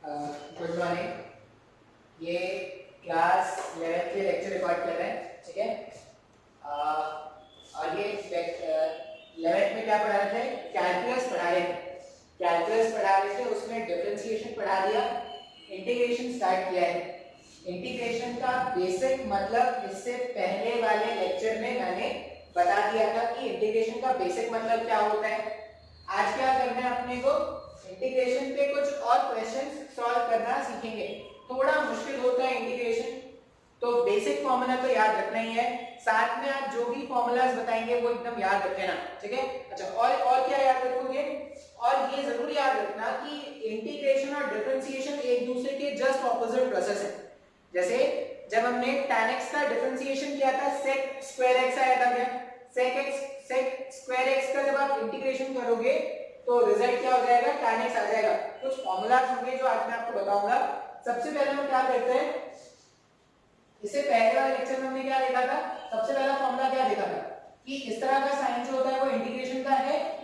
Good morning. ये class 11 के lecture record कर रहे हैं, ठीक है। और ये 11th में क्या पढ़ा रहे थे? कैलकुलस पढ़ा रहे थे। कैलकुलस पढ़ा रहे थे, उसमें डिफरेंशिएशन पढ़ा दिया, इंटीग्रेशन स्टार्ट किया है। इंटीग्रेशन का बेसिक मतलब इससे पहले वाले लेक्चर में मैंने बता दिया था कि इंटीग्रेशन का बेसिक मतलब क्या होता है। आज क्या करना है अपने को? इंटीग्रेशन पे कुछ और क्वेश्चंस सॉल्व करना सीखेंगे। थोड़ा मुश्किल होता है इंटीग्रेशन, तो बेसिक फॉर्मूला तो याद रखना ही है, साथ में आप जो भी फॉर्मूलाज बताएंगे वो एकदम याद रख लेना, ठीक है। अच्छा, और क्या याद रखोगे? और ये जरूर याद रखना कि इंटीग्रेशन और डिफरेंशिएशन एक दूसरे के जस्ट ऑपोजिट प्रोसेस है। जैसे जब हमने tan x का डिफरेंशिएशन किया था, sec स्क्वायर x आया था क्या? sec स्क्वायर x का जब आप इंटीग्रेशन करोगे तो रिजल्ट क्या हो जाएगा? tan x आ जाएगा। कुछ फॉर्मूलाज होंगे जो आज मैं आपको बताऊंगा। सबसे पहले हम क्या करते हैं, इससे पहले वाले लेक्चर में हमने क्या देखा था? सबसे पहला फॉर्मूला क्या देखा था कि इस तरह का साइन जो होता है वो इंटीग्रेशन का है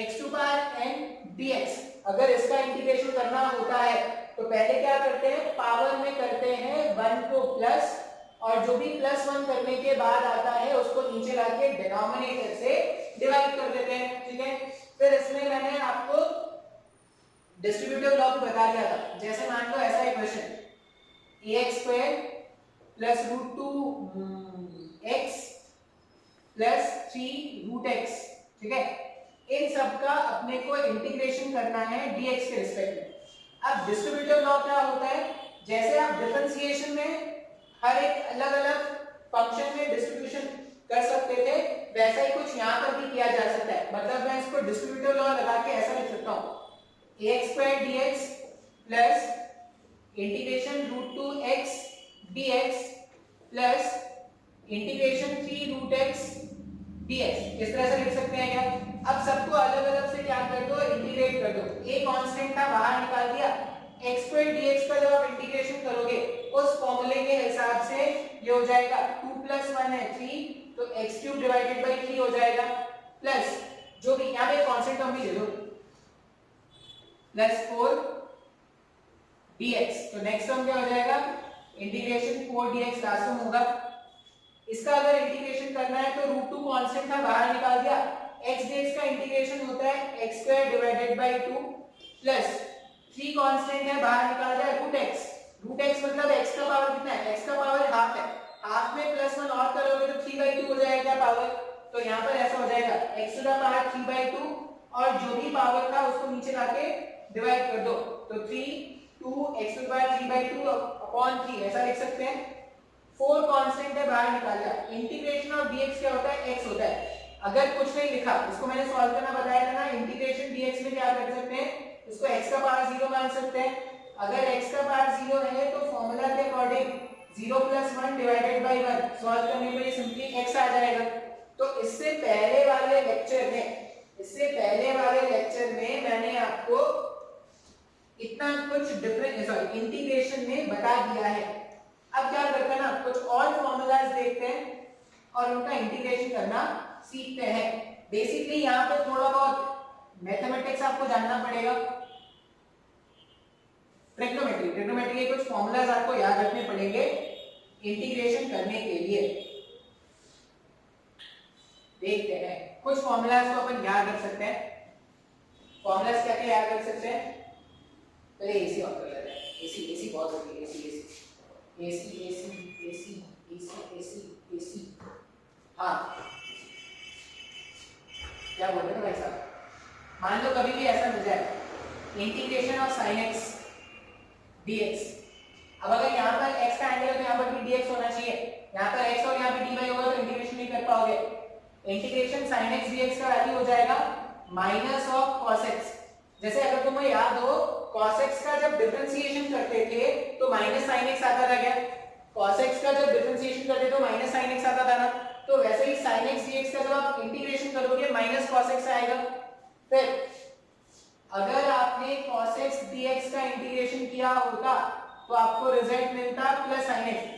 x to power n dx। अगर इसका इंटीग्रेशन करना होता है तो पहले क्या करते हैं? पावर में करते हैं 1 को प्लस, और जो भी प्लस 1 करने के बाद आता है उसको नीचे लाके डिनोमिनेटर से डिवाइड कर देते हैं, ठीक है। फिर इसमें मैंने आपको डिस्ट्रीब्यूटिव लॉ भी बता दिया था। जैसे मान लो ऐसा equation ax square plus root 2 x प्लस 3 रूट x, ठीक है। इन सब का अपने को इंटीग्रेशन करना है dx के रिस्पेक्ट में। अब डिस्ट्रीब्यूटिव लॉ क्या होता है? जैसे आप डिफरेंशिएशन में हर एक अलग अलग फंक्शन में डिस्ट्रीब्यूशन कर सकते थे, वैसा ही कुछ यहाँ पर भी किया जा सकता है। मतलब मैं इसको डिस्ट्रीब्यूटिव लॉ लगा के ऐसा लिख सकता हूँ, ax square dx plus integration root 2x dx plus integration 3 root x dx। इस तरह से लिख सकते हैं क्या? अब सबको अलग अलग से क्या कर दो? इंटीग्रेट कर दो। a कांस्टेंट था, बाहर निकाल दिया। x स्क्वायर dx का जब आप इंटीग्रेशन करोगे उस फॉर्मूले के हिसाब से ये हो जाएगा 2 + 1 है 3, तो x³ डिवाइडेड बाय 3 हो जाएगा, प्लस जो भी यहाँ पे कांस्टेंट हम भी ले लो, प्लस 4 dx। तो नेक्स्ट टर्म क्या हो जाएगा? इंटीग्रेशन 4 dx लास्ट टर्म होगा। इसका अगर इंटीग्रेशन करना है तो रूट 2 कांस्टेंट था, बाहर निकाल दिया। x dx का इंटीग्रेशन होता है x² divided by 2 plus 3 constant है, बाहर निकाल दिया रूट x। रूट x मतलब x का पावर कितना है? x का पावर हाफ है, हाफ में प्लस 1 और करोगे तो 3/2 हो जाएगा पावर। तो यहाँ पर ऐसा हो जाएगा x टू द पावर 3/2, और जो भी पावर था उसको नीचे लाके डिवाइड कर दो, तो 2 x to the power 3/2 upon 3 ऐसा लिख सकते हैं। 4 कांस्टेंट है, बाहर निकाल दिया। इंटीग्रेशन ऑफ dx क्या होता है? x होता है। अगर कुछ नहीं लिखा, इसको मैंने सॉल्व करना बताया था ना, इंटीग्रेशन dx में क्या कर सकते हैं? इसको x का पावर 0 मान सकते हैं। अगर x का पावर 0 है तो फॉर्मूला के अकॉर्डिंग 0 + 1 डिवाइडेड बाय 1 सॉल्व करने पे सिंपली x आ जाएगा। तो इससे पहले वाले लेक्चर में मैंने आपको इतना कुछ इंटीग्रेशन में बता दिया है। अब क्या करते हैं ना, कुछ और फॉर्मूलाज देखते हैं और उनका इंटीग्रेशन करना सीखते हैं। बेसिकली यहाँ पे थोड़ा बहुत मैथमेटिक्स आपको जानना पड़ेगा। ट्रिग्नोमेट्री के कुछ फॉर्मूलाज आपको याद रखने पड़ेंगे इंटीग्रेशन करने के लिए। देखते हैं कुछ फॉर्मूलाज को अपन याद रख सकते हैं। फॉर्मूलाज क्या क्या याद रख सकते हैं? पहले एसी ऑन कर लेते हैं। एसी बहुत जरूरी है। एसी। हाँ, क्या बोल रहे थे भाई साहब? मान लो कभी भी ऐसा मिल जाए integration of sin x dx। अब अगर यहाँ पर x का एंगल है तो यहाँ पर भी dx होना चाहिए। यहाँ पर x और यहाँ पे dy होगा तो इंटीग्रेशन नहीं कर पाओगे। इंटीग्रेशन sin x dx का वैल्यू हो जाएगा माइनस ऑफ cos x। जैसे अगर तुम्हें याद हो, cos x का जब डिफरेंशिएशन करते थे तो माइनस sin x आता था क्या? cos x का जब डिफरेंशिएशन करते तो माइनस sin x आता था ना, तो वैसे ही sin x dx का जब आप इंटीग्रेशन करोगे माइनस cos x आएगा। फिर अगर आपने cos x dx का इंटीग्रेशन किया होता तो आपको रिजल्ट मिलता प्लस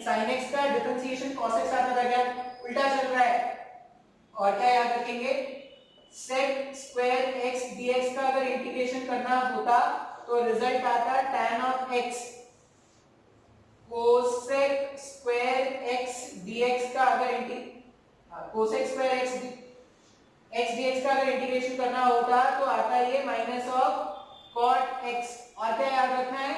sin x का डिफरेंशिएशन cos x आता था क्या? उल्टा चल रहा है। और क्या याद रखेंगे? sec square x dx का अगर इंटीग्रेशन करना होता तो रिजल्ट आता tan of x cosec square x dx का अगर cosec square x dx का अगर इंटीग्रेशन करना होता तो आता ये माइनस ऑफ cot x। और क्या याद रखना है,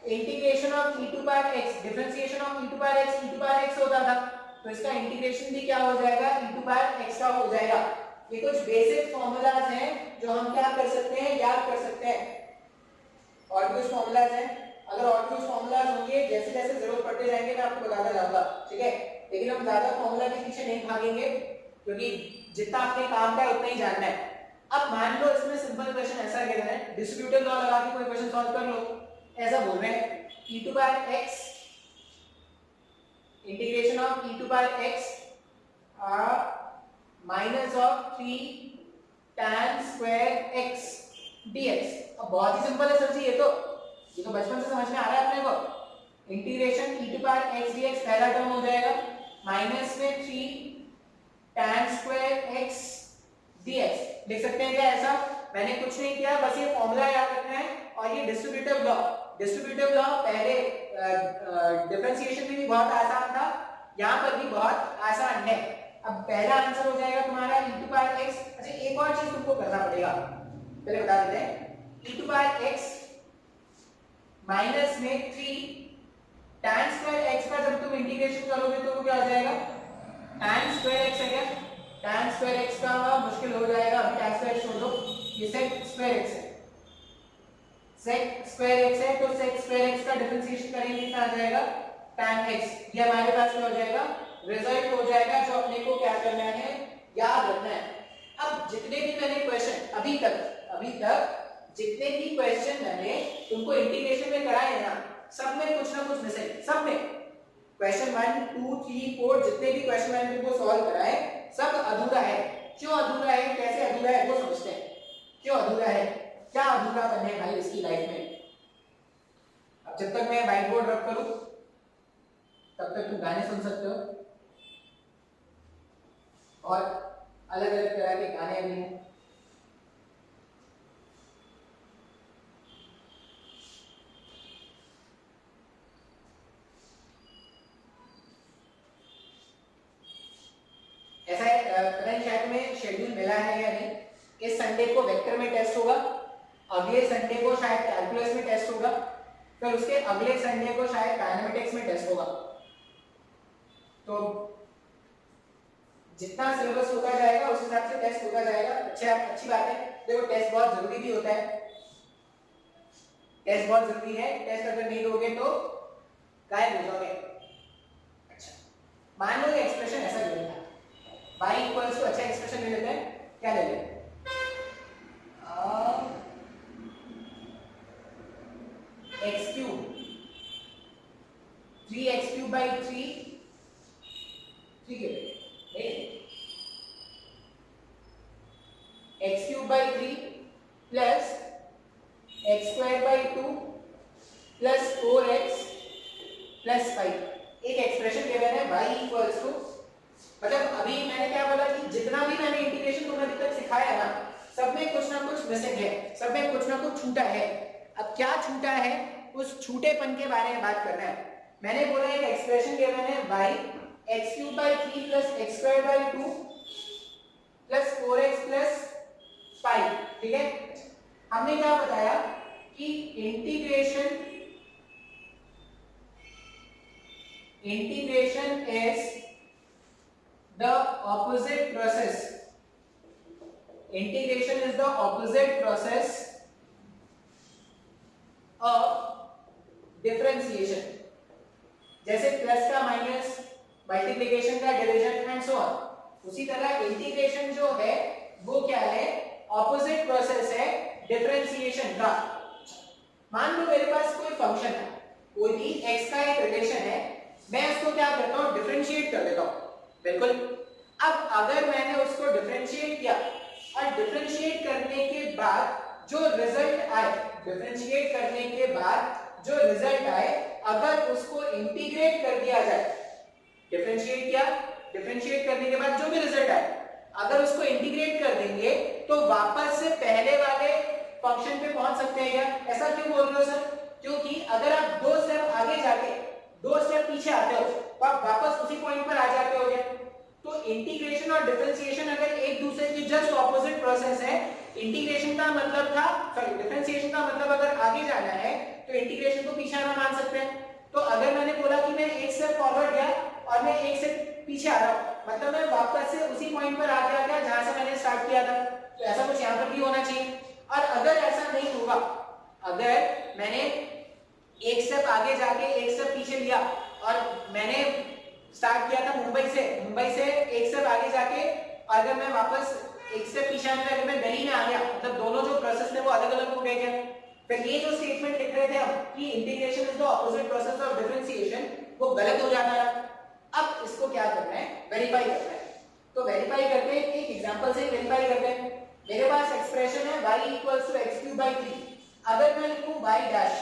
integration of e to power x, differentiation of e to power x होता था, तो इसका इंटीग्रेशन भी क्या हो जाएगा, e टू पावर x का हो जाएगा। ये कुछ बेसिक फार्मूलाज हैं जो हम क्या कर सकते हैं, याद कर सकते हैं। और कुछ फार्मूलाज हैं, अगर और कुछ फार्मूलाज होंगे जैसे जैसे जरूरत पड़ते जाएंगे मैं आपको बताता जाऊंगा, ठीक है। लेकिन हम ज्यादा फार्मूला के पीछे नहीं भागेंगे क्योंकि जितना आपने काम का है उतना ही जानना है। अब मान लो इसमें सिंपल क्वेश्चन ऐसा गिवन है, डिस्ट्रीब्यूटिव लॉ लगा के कोई क्वेश्चन सॉल्व कर लो, ऐसा बोल रहे हैं e to power x integration of e to power x minus of 3 tan square x dx। अब बहुत ही सिंपल है सर जी, ये तो बचपन से समझ में आ रहा है अपने को। Integration e to power x dx पहला टर्म हो जाएगा माइनस में 3 tan स्क्वायर x dx। लिख सकते हैं क्या ऐसा, मैंने कुछ नहीं किया, बस ये फॉर्मूला याद रखना है। और ये डिस्ट्रीब्यूटिव लॉ पहले डिफरेंशिएशन में भी बहुत आसान था, यहाँ पर भी बहुत आसान है। अब पहला आंसर हो जाएगा तुम्हारा e टू पावर x। अच्छा एक और चीज तुमको करना पड़ेगा, पहले बता देते हैं, e to power x minus में 3 tan स्क्वायर x का जब तुम इंटीग्रेशन करोगे तो वो क्या हो जाएगा, tan स्क्वायर x है क्या, tan स्क्वायर x का मुश्किल हो जाएगा, अभी tan स्क्वायर छोड़ दो, ये sec स्क्वायर x है, sec स्क्वायर x है, तो sec स्क्वायर x का डिफरेंशिएशन करेंगे क्या आ जाएगा, tan x। ये हमारे पास क्या हो जाएगा, रिजल्ट हो जाएगा, जो अपने को क्या करना है, याद रखना है। अब जितने भी मैंने क्वेश्चन अभी तक जितने भी क्वेश्चन मैंने तुमको इंटीग्रेशन में कराए हैं ना, सब में कुछ ना कुछ मिसिंग, सब में क्वेश्चन 1 2 3 4 जितने भी क्वेश्चन मैंने तुमको सॉल्व कराए सब अधूरा है। क्यों अधूरा है, कैसे अधूरा है वो समझते हैं, क्यों अधूरा है, क्या अधूरा करना है भाई इसकी लाइफ में। अब जब तक मैं व्हाइट बोर्ड रख करूं तब तक तुम गाने सुन सकते हो, और अलग अलग तरह के गाने भी हैं। ऐसा है, पता नहीं शायद तुम्हें शेड्यूल मिला है या नहीं, इस संडे को वेक्टर में टेस्ट होगा, अगले संडे को शायद कैलकुलस में टेस्ट होगा, फिर उसके अगले संडे को शायद काइनेमेटिक्स में टेस्ट होगा। तो जितना सिलेबस होता जाएगा उस हिसाब से टेस्ट होता जाएगा। अच्छी बात है, देखो टेस्ट बहुत जरूरी भी होता है, टेस्ट बहुत जरूरी है, टेस्ट अगर नहीं दोगे तो गायब हो जाओगे। अच्छा मान लो ये एक्सप्रेशन ऐसा गिवन था, y इक्वल्स टू, अच्छा एक्सप्रेशन ले लेते हैं, क्या ले लेते हैं, x cube 3x cube by 3, ठीक है x cube by 3 plus x square by 2 plus 4x plus 5। एक एक्सप्रेशन गिवन है y इक्वल्स टू, मतलब अभी मैंने क्या बोला कि जितना भी मैंने इंटीग्रेशन तुम्हें अभी तक सिखाया है ना, सब में कुछ ना कुछ मिसिंग है, सब में कुछ ना कुछ छूटा है। अब क्या छूटा है, उस छूटेपन के बारे में बात करना है। मैंने बोला एक एक्सप्रेशन गिवन है y x cube by 3 plus x square by 2 plus 4x plus 5, ठीक है। हमने क्या बताया कि integration is the opposite process, integration is the opposite process of differentiation। जैसे प्लस का माइनस, मल्टीप्लिकेशन का डिवीजन एंड सो ऑन, उसी तरह इंटीग्रेशन जो है वो क्या है, ऑपोजिट प्रोसेस है डिफरेंशिएशन का। मान लो मेरे पास कोई फंक्शन है, कोई भी x का एक रिलेशन है, मैं उसको क्या करता हूं, डिफरेंशिएट कर देता हूं, बिल्कुल। अब अगर मैंने उसको डिफरेंशिएट किया और डिफरेंशिएट करने के बाद जो रिजल्ट आए, डिफरेंशिएट करने के बाद जो रिजल्ट आए, अगर उसको इंटीग्रेट कर दिया जाए, डिफरेंशिएट किया, डिफरेंशिएट करने के बाद जो भी रिजल्ट आए अगर उसको इंटीग्रेट कर देंगे तो वापस से पहले वाले फंक्शन पे पहुंच सकते हैं क्या? ऐसा क्यों बोल रहे हो सर? क्योंकि अगर आप 2 स्टेप आगे जाके 2 स्टेप पीछे आते हो तो आप वापस उसी पॉइंट पर आ जाते हो। तो इंटीग्रेशन और डिफरेंशिएशन अगर एक दूसरे की जस्ट ऑपोजिट प्रोसेस है, इंटीग्रेशन का मतलब था, सॉरी डिफरेंशिएशन का मतलब अगर आगे जाना है तो इंटीग्रेशन को पीछे आना मान सकते हैं। तो अगर मैंने बोला कि मैं एक स्टेप फॉरवर्ड गया और मैं एक स्टेप पीछे आ रहा हूं, मतलब मैं वापस से उसी पॉइंट पर आ गया जहां से मैंने स्टार्ट किया था। तो ऐसा कुछ यहां पर भी होना चाहिए। और अगर ऐसा नहीं होगा, अगर मैंने एक स्टेप आगे जाके एक स्टेप पीछे लिया और मैंने स्टार्ट किया था मुंबई से एक स्टेप आगे जाके, अगर मैं वापस एक स्टेप पीछे आने अगर मैं दिल्ली में आ गया, मतलब दोनों जो प्रोसेस थे वो अलग अलग हो गए क्या? फिर ये जो स्टेटमेंट लिख रहे थे हम कि integration is the opposite process of differentiation, वो गलत हो जाता है। अब इसको क्या करना है? वेरीफाई करना है। तो वेरीफाई करते हैं, एक एग्जांपल से वेरीफाई करते हैं। मेरे पास एक्सप्रेशन है y = x³/3। अगर मैं लिखूं y डैश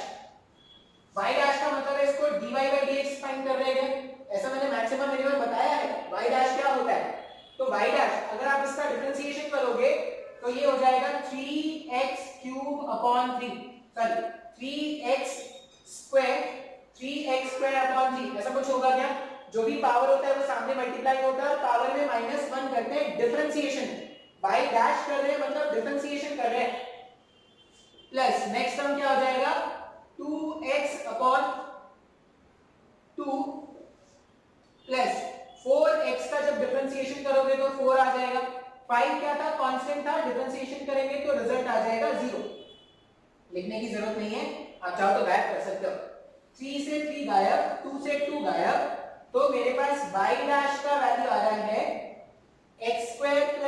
का मतलब है इसको dy/dx फाइंड कर रहे हैं। ऐसा मैंने मैक्सिमम मिनिमम बताया है। y डैश क्या होता है? तो y डैश अगर आप इसका डिफरेंशिएशन करोगे तो ये हो जाएगा 3x³/3, सॉरी 3x² ऐसा कुछ होगा क्या? जो भी पावर होता है वो सामने मल्टीप्लाई होता है और पावर में -1 करते हैं डिफरेंशिएशन। y डैश कर रहे हैं मतलब डिफरेंशिएशन कर रहे हैं। प्लस नेक्स्ट टर्म क्या हो जाएगा? 2x/2 प्लस 4x का जब डिफरेंशिएशन करोगे तो 4 आ जाएगा। 5 क्या था? कांस्टेंट था, डिफरेंशिएशन करेंगे तो रिजल्ट आ जाएगा 0। लिखने की जरूरत नहीं है, आप चाहो तो गायब कर सकते हो। 3 से 3 गायब, 2 से 2 गायब, तो मेरे पास y डैश का वैल्यू आ रहा है x² +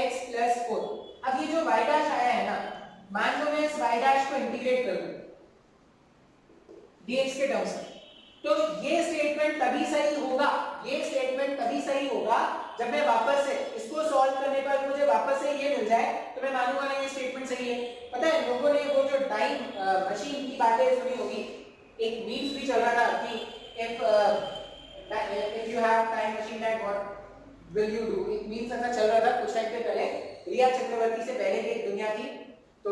x + 4। अब ये जो y डैश आया है ना, मान लो मैं इस y डैश को इंटीग्रेट कर दूं dx के टर्म्स में, तो ये स्टेटमेंट तभी सही होगा जब मैं वापस से इसको सॉल्व करने पर मुझे वापस से ये मिल जाए तो मैं मानूंगा ना ये स्टेटमेंट सही है। पता है लोगों ने वो जो टाइम मशीन की बातें सुनी होगी, एक मीम्स भी चल रहा था कि if you have time machine then what will you do, एक मीम्स ऐसा चल रहा था कुछ टाइम पहले। रिया चक्रवर्ती से पहले की एक दुनिया थी, तो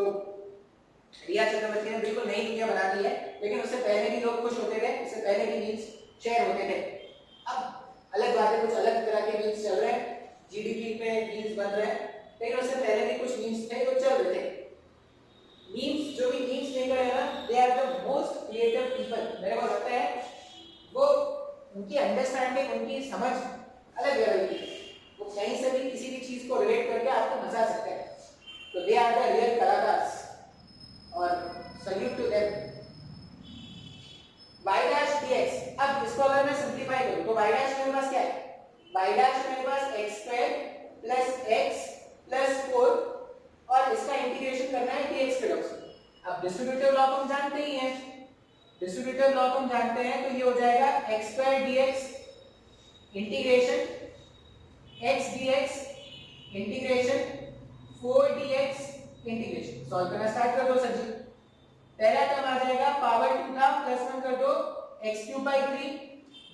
रिया चक्रवर्ती ने बिल्कुल नई दुनिया बना दी है, लेकिन उससे पहले भी लोग खुश होते थे, उससे पहले भी मीम्स शेयर होते थे। अब अलग बात है, कुछ अलग तरह के मीम्स चल रहे हैं, जीडीपी पे मीम्स बन रहे हैं, लेकिन उससे पहले भी कुछ मीम्स थे जो चल रहे थे। मीम्स जो भी मीम्स मेकर है ना, they are the most creative people. मेरे को लगता है वो उनकी अंडरस्टैंडिंग, उनकी समझ अलग लेवल की है। वो कहीं से भी किसी भी चीज को रिलेट करके आपको मजा आ सकता है। तो दे आर द रियल कलाकार्स और salute to them. y dash dx, अब इसको अगर मैं सिंपलीफाई करूं तो y डैश मेरे पास क्या है? y डैश मेरे पास x² + x + 4 और इसका इंटीग्रेशन करना है dx के टर्म्स में। अब डिस्ट्रीब्यूटिव लॉ तुम जानते ही हैं, डिस्ट्रीब्यूटिव लॉ तुम जानते हैं, तो ये हो जाएगा x² dx integration x dx integration 4 dx integration. Solve करना स्टार्ट कर दो सर जी। पहला टर्म आ जाएगा पावर 2 था, +1 कर दो x³/3,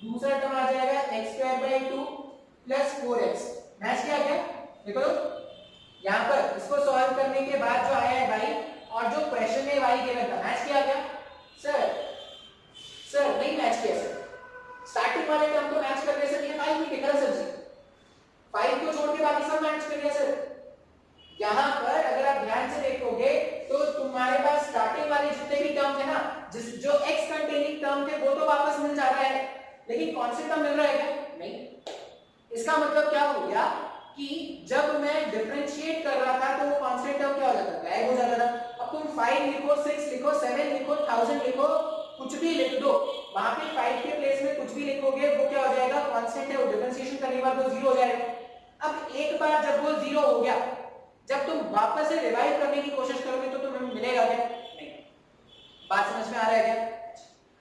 दूसरा टर्म आ जाएगा x²/2 + 4x। मैच किया क्या? देखो यहां पर इसको सॉल्व करने के बाद जो आया है भाई, और जो क्वेश्चन में y गिवन था, मैच किया क्या? सर नहीं मैच किया सर। स्टार्टिंग वाले टर्म को मैच करने से ये 5 नहीं दिखा सर जी, 5 को छोड़ के बाकी सब मैच कर गया सर। यहां पर अगर आप ध्यान से देखोगे तो तुम्हारे पास स्टार्टिंग वाले जितने भी टर्म थे ना, जो x कंटेनिंग टर्म थे वो तो वापस मिल जा रहा है, लेकिन कौन से टर्म मिल रहा है क्या? नहीं। इसका मतलब क्या हो गया कि जब मैं डिफरेंशिएट कर रहा था तो वो कांस्टेंट टर्म क्या हो जाता था? गायब हो जाता था। अब तुम 5 लिखो, 6 लिखो, 7 लिखो, 1000 लिखो, कुछ भी लिख दो, वहां पे 5 के प्लेस में कुछ भी लिखोगे वो क्या हो जाएगा? कांस्टेंट है, वो डिफरेंशिएशन करने के बाद वो 0 हो जाएगा। अब एक बार जब वो 0 हो गया, जब तुम वापस से रिवाइव करने की कोशिश करोगे तो तुम्हें मिलेगा क्या? नहीं। बात समझ में आ रहा है क्या?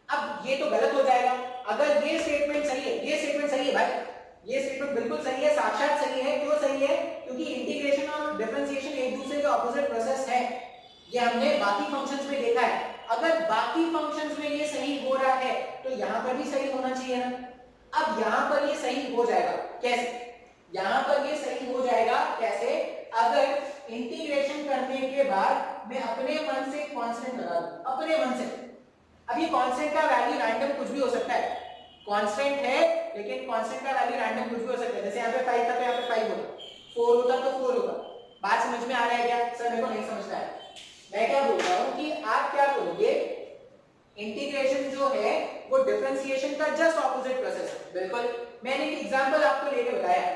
अब ये तो गलत हो जाएगा। अगर ये स्टेटमेंट सही है, ये स्टेटमेंट सही है भाई, ये स्टेटमेंट बिल्कुल सही है, साक्षात सही है। क्यों सही है? क्योंकि इंटीग्रेशन और डिफरेंशिएशन एक दूसरे के ऑपोजिट प्रोसेस है। ये हमने बाकी फंक्शंस में देखा है। अगर बाकी फंक्शंस में ये सही हो रहा है तो यहां पर भी सही होना चाहिए ना। अब यहां पर ये सही हो जाएगा कैसे? यहाँ पर ये सही हो जाएगा कैसे, अगर इंटीग्रेशन करने के बाद मैं अपने मन से कांस्टेंट लगा दूं, अपने मन से। अब ये कांस्टेंट का वैल्यू रैंडम कुछ भी हो सकता है, कांस्टेंट है लेकिन कांस्टेंट का वैल्यू रैंडम कुछ भी हो सकता है। जैसे यहाँ पे 5 था तो यहाँ पे 5 होगा, 4 होता तो 4 होगा। बात समझ में आ रहा है क्या? सर मेरे को नहीं समझ रहा है। मैं क्या बोल रहा हूँ कि आप क्या करोगे, इंटीग्रेशन जो है वो डिफरेंशिएशन का जस्ट ऑपोजिट प्रोसेस है। बिल्कुल मैंने एक एग्जांपल आपको लेके बताया।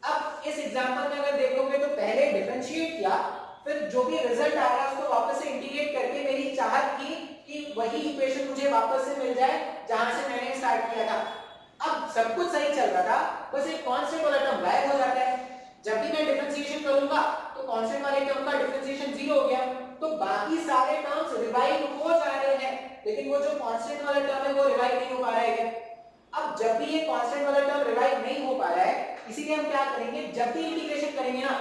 अब इस एग्जांपल में अगर देखोगे तो पहले डिफरेंशिएट किया, फिर जो भी रिजल्ट आ रहा है उसको वापस से इंटीग्रेट करके मेरी चाहत थी कि वही इक्वेशन मुझे वापस से मिल जाए जहां से मैंने स्टार्ट किया था। अब सब कुछ सही चल रहा था, बस एक कांस्टेंट वाला टर्म गायब हो जाता है। जब भी मैं डिफरेंशिएशन करूंगा तो कांस्टेंट वाले टर्म का डिफरेंशिएशन 0 हो गया, तो बाकी सारे टर्म्स रिवाइव हो जा रहे हैं, लेकिन वो जो कांस्टेंट वाला टर्म है वो रिवाइव नहीं हो पा रहा है। अब जब भी ये कांस्टेंट वाला टर्म रिवाइव नहीं हो पा रहा है, इसीलिए हम क्या करेंगे, जब भी इंटीग्रेशन करेंगे ना,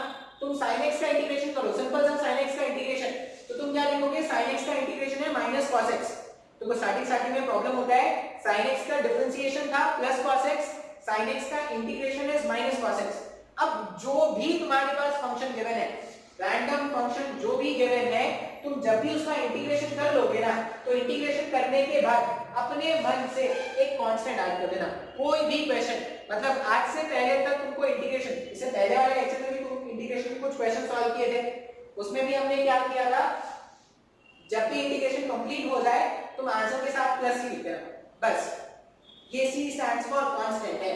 तुम sin x का इंटीग्रेशन करो, सिंपल सा sin x का इंटीग्रेशन, तो तुम क्या लिखोगे, sin x का इंटीग्रेशन है माइनस cos x। तो स्टार्टिंग में प्रॉब्लम होता है, sin x का डिफरेंशिएशन था plus cos x, sin x का इंटीग्रेशन है माइनस cos x। अब जो भी तुम्हारे पास फंक्शन गिवन है, रैंडम फंक्शन जो भी गिवन है, तुम जब भी उसका इंटीग्रेशन कर लोगे ना, तो इंटीग्रेशन करने के बाद अपने मन से एक कांस्टेंट ऐड कर देना। कोई भी क्वेश्चन, मतलब आज से पहले तक तुमको इंटीग्रेशन, इससे पहले वाले लेक्चर में भी तुम इंटीग्रेशन के कुछ क्वेश्चन सॉल्व किए थे, उसमें भी हमने क्या किया था, जब भी इंटीग्रेशन कंप्लीट हो जाए तुम आंसर के साथ प्लस ही लिख देना बस। ये C स्टैंड्स फॉर कांस्टेंट है,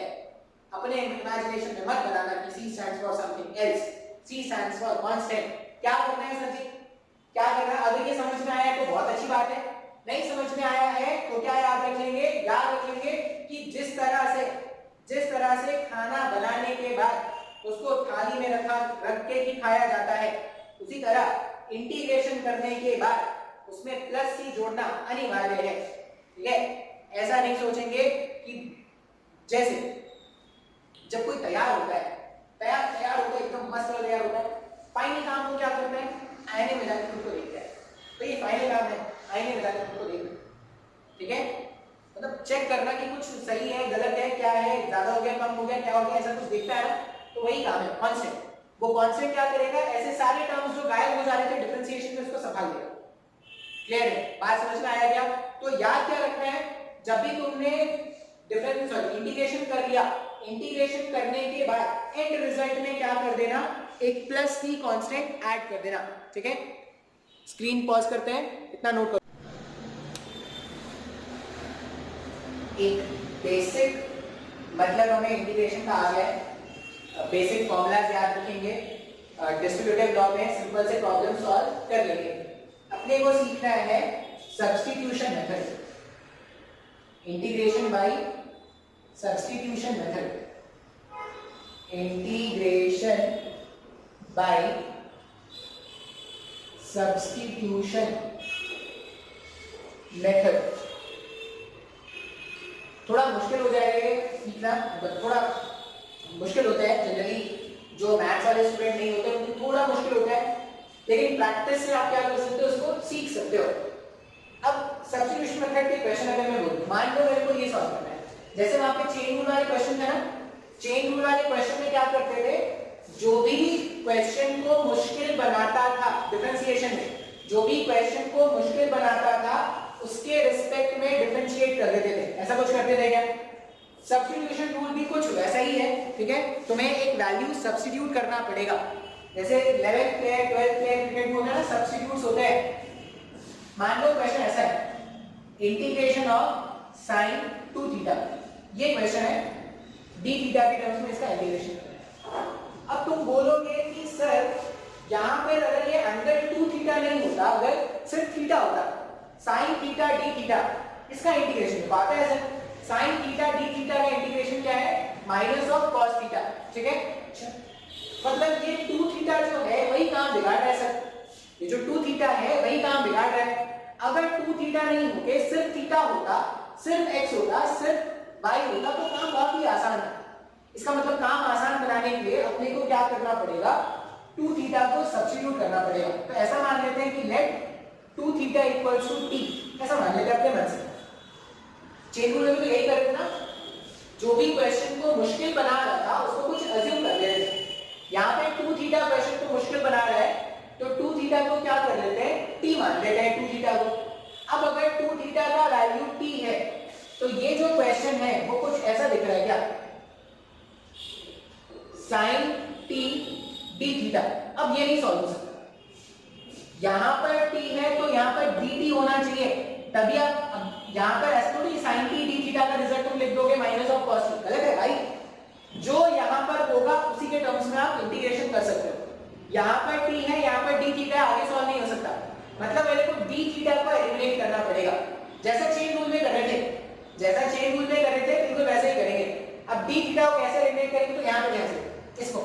अपने इमेजिनेशन में मत बनाना कि C stands for something else. C stands for constant. क्या करना है सर जी, क्या करना है? अगर ये समझ में आया तो बहुत अच्छी बात है, नहीं समझ में आया है तो क्या याद रख लेंगे, याद रख लेंगे कि जिस तरह से खाना बनाने के बाद उसको थाली में रख के ही खाया जाता है, उसी तरह इंटीग्रेशन करने के बाद उसमें प्लस C जोड़ना अनिवार्य है। ठीक है, ऐसा नहीं सोचेंगे कि जैसे जब कोई तैयार होता है, एकदम मस्त तैयार होता है, फाइनल काम को क्या करता है, आईने में जाकर खुद को देखता है। तो ये फाइनल काम है, आईने में जाकर खुद को देखना। ठीक है, मतलब चेक करना कि कुछ सही है, गलत है, क्या है, ज्यादा हो गया, कम हो गया, क्या हो गया, ऐसा कुछ देखता है ना, तो वही काम है कांस्टेंट। वो कांस्टेंट क्या करेगा, ऐसे सारे टर्म्स जो गायब हो जा रहे थे डिफरेंशिएशन में, उसको संभाल लेगा। क्लियर है, बात समझ में आया क्या? तो याद क्या रखना है, जब भी तुमने इंटीग्रेशन कर लिया, इंटीग्रेशन करने के बाद एंड रिजल्ट में क्या कर देना, एक प्लस C कांस्टेंट ऐड कर देना। ठीक है, स्क्रीन पॉज करते हैं, इतना नोट करो। एक बेसिक मतलब हमें इंटीग्रेशन का आ गया है, बेसिक फॉर्मूलाज याद रखेंगे, डिस्ट्रीब्यूटिव लॉ में सिंपल से प्रॉब्लम सॉल्व कर लेंगे। अपने को सीखना है substitution method, integration by substitution method, integration by substitution method. थोड़ा मुश्किल हो जाएगा सीखना, थोड़ा मुश्किल होता है जनरली, जो मैथ्स वाले स्टूडेंट नहीं होते उनको थोड़ा मुश्किल होता है, लेकिन प्रैक्टिस से आप क्या कर सकते हो, उसको सीख सकते हो। अब सब्स्टिट्यूशन मेथड के क्वेश्चन अगर मैं बोलूं, मान लो मेरे को ये सॉल्व करना है, जैसे वहां पे चेन रूल वाले क्वेश्चन थे ना, चेन रूल वाले क्वेश्चन में क्या करते थे, जो भी क्वेश्चन को मुश्किल बनाता था डिफरेंशिएशन में, जो भी क्वेश्चन को मुश्किल बनाता था उसके रिस्पेक्ट में डिफरेंशिएट कर देते थे। ऐसा कुछ करते थे क्या? सब्स्टिट्यूशन रूल भी कुछ वैसा ही है। ठीक है, तुम्हें एक वैल्यू सब्स्टिट्यूट करना पड़ेगा, जैसे 11th player 12th player cricket में होता है ना, सब्स्टिट्यूट्स होते हैं। मान लो क्वेश्चन ऐसा है, इंटीग्रेशन ऑफ sin 2 थीटा, ये क्वेश्चन है, d थीटा के टर्म्स में इसका इंटीग्रेशन करना है। अब तुम बोलोगे कि सर यहां पर अगर ये अंडर 2 थीटा नहीं होता, अगर सिर्फ थीटा होता, sin थीटा d थीटा, इसका इंटीग्रेशन आता है sir, sin theta d theta का इंटीग्रेशन क्या है, माइनस ऑफ cos थीटा। ठीक है, मतलब ये 2 थीटा जो है वही काम बिगाड़ रहा है सर, ये जो 2 थीटा है वही काम बिगाड़ रहा है। अगर 2 थीटा नहीं होके सिर्फ थीटा होता, सिर्फ x होता, सिर्फ y होता, तो काम बहुत ही आसान है। इसका मतलब काम आसान बनाने के लिए अपने को क्या करना पड़ेगा, 2 थीटा को सब्स्टिट्यूट करना पड़ेगा। तो ऐसा मान लेते हैं कि let 2 theta equals to t, ऐसा मान लेते हैं अपने मन से। चेन रूल में तो यही करते ना, जो भी क्वेश्चन को मुश्किल बना रहा था उसको कुछ कुछ अज्यूम कर लेते हैं। यहाँ पे 2 थीटा क्वेश्चन को मुश्किल बना रहा है, तो 2 थीटा को क्या कर लेते हैं, t मान लेते हैं 2 थीटा को। अब अगर 2 थीटा का वैल्यू t है, तो ये जो क्वेश्चन है वो कुछ ऐसा दिख रहा है क्या, sin t d थीटा। अब ये नहीं सॉल्व हो सकता, यहाँ पर t है तो यहाँ पर dt होना चाहिए, तभी आप यहाँ पर ऐसा थोड़ी sin t d थीटा का रिजल्ट तुम लिख दोगे माइनस ऑफ cos t, गलत है भाई। जो यहाँ पर होगा उसी के टर्म्स में आप इंटीग्रेशन कर सकते हो। यहाँ पर t है, यहाँ पर d थीटा, आगे सॉल्व नहीं हो सकता, मतलब मेरे को d थीटा को एलिमिनेट करना पड़ेगा, जैसा चेन रूल में कर रहे थे, जैसा चेन रूल में कर रहे थे बिल्कुल वैसे ही करेंगे। अब d थीटा को कैसे एलिमिनेट करेंगे, तो यहाँ पे ध्यान से इसको,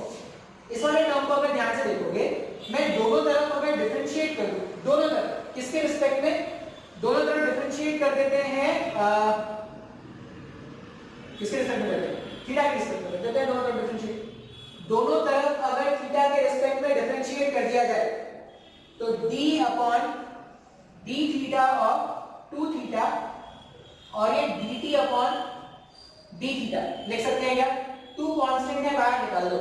इस वाले टर्म को अगर ध्यान से देखोगे, मैं दोनों तरफ अगर डिफरेंशिएट कर दूं, दोनों तरफ किसके रिस्पेक्ट में, दोनों तरफ डिफरेंशिएट कर देते हैं, किसके रिस्पेक्ट में करते हैं, थीटा के रिस्पेक्ट में कर देते हैं दोनों तरफ डिफरेंशिएट। दोनों तरफ अगर थीटा के रिस्पेक्ट में डिफरेंशिएट कर दिया जाए तो d अपॉन d थीटा ऑफ 2 थीटा और ये dt अपॉन d थीटा लिख सकते हैं क्या, 2 कांस्टेंट है बाहर निकाल दो,